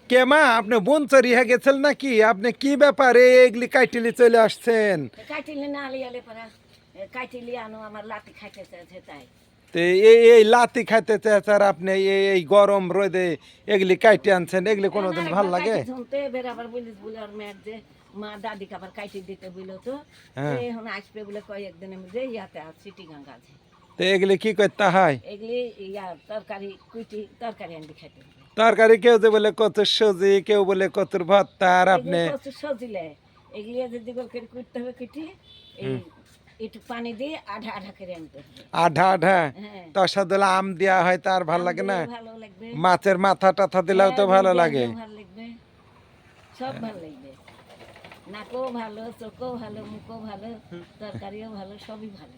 কে মা আপনি বনচরি হয়ে গেছেন নাকি? আপনি কি ব্যাপারে এগুলি কাইটিলি চলে আসছেন? কাটিলি না আলি আলে পারা কাটিলি আনো আমার লাতি খাইতে চাইছে তাই তো এই লাতি খাইতে চাইছে আর আপনি এই গরম রোদে এগুলি কাইটে আনছেন, এগুলি কোনোদিন ভাল লাগে? শুনতে বের আবার বলিস বলে আর মেয়ের যে মা দাদিকে আবার কাইটি দিতে বললো তো হ্যাঁ। এখন আসবে বলে কয়েকদিনের মধ্যে ইয়াতে সিটি গাঙ্গা আছে তো এগুলি কি করতে হয়? এগুলি ইয়া তরকারি কুইটি তরকারি আনবি খাইতে হবে তরকারি কেউ যে বলে কচুর সবজি, কেউ বলে কচুর ভর্তা, আর আপনি কচু সজিলে এগুলি যদি গোল করে কুইতে হবে কুইটি এই একটু পানি দিয়ে আধা আধা করে আনতে হবে আধা আধা হ্যাঁ তার সাথে আম দেওয়া হয়, তার ভাল লাগে না? ভালো লাগবে মাছের মাথা টাথা দিলেও তো ভালো লাগে। ভালো লাগবে সব ভালো লাগবে নাকও ভালো চোখও ভালো মুখও ভালো তরকারিও ভালো সবই ভালো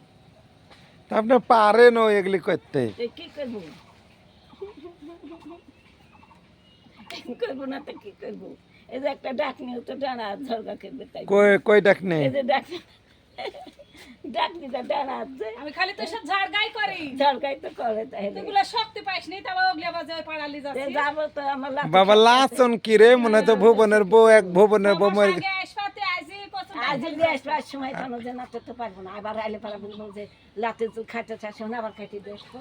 তা আপনি পারেন ও এগুলি করতে? তুই কি করবো করবো না তো কি করবো এই যে একটা ডাক নিয়ে তো ডানা ঝরগা করবে তাই কই কই ডাক নেই? এই যে ডাক ডাকনিটা ডানা আছে আমি খালি তো সব ঝাড়গাই করি ঝরগাই তো করে তাহলে এগুলো শক্তি পাইস নি তারপর ওগুলা বাজারে পাড়ালি যাচ্ছে যাবো তো আমার লাঠি বাবা লাচন কি রে? মনে হয় তো ভুবনের বউ, এক ভুবনের বউ মরে আগে আসপাতে আইছি কত আজ দিয়ে আসবে আর সময় কেন যে নাতে তো পারবো না আবার আইলে পারা বলবো যে লাতে তুই খাইতে চাস না আবার খাইতে দিস তো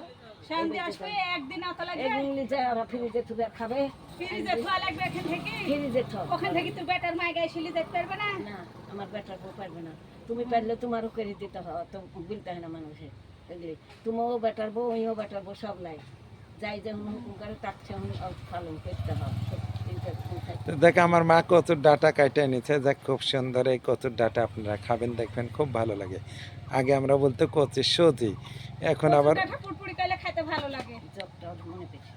শান্তি আসবে একদিন আত লাগবে এগুলি যে ওরা ফ্রিজে তুলে খাবে ফ্রিজে থোয়া লাগবে এখান থেকে ফ্রিজে থ ওখান থেকে তোর বেটার মাই গায়ে শিলি যেতে পারবে না না আমার বেটার বউ পারবে না তুমি পারলে তোমারও করে দিতে হবে তো বলতে হয় না মানুষের বুঝলি তুমিও বেটার বউ ওইও বেটার বউ সব লাই যাই যে হুকুম করে তাকে পালন করতে হবে তো দেখ আমার মা কচুর ডাটা কাটে এনেছে, দেখ খুব সুন্দর এই কচুর ডাটা আপনারা খাবেন, দেখবেন খুব ভালো লাগে। আগে আমরা বলতো কচুর সজি, এখন আবার পুরপুরি কাইলে খাইতে ভালো লাগে জবটা মনে পেয়েছি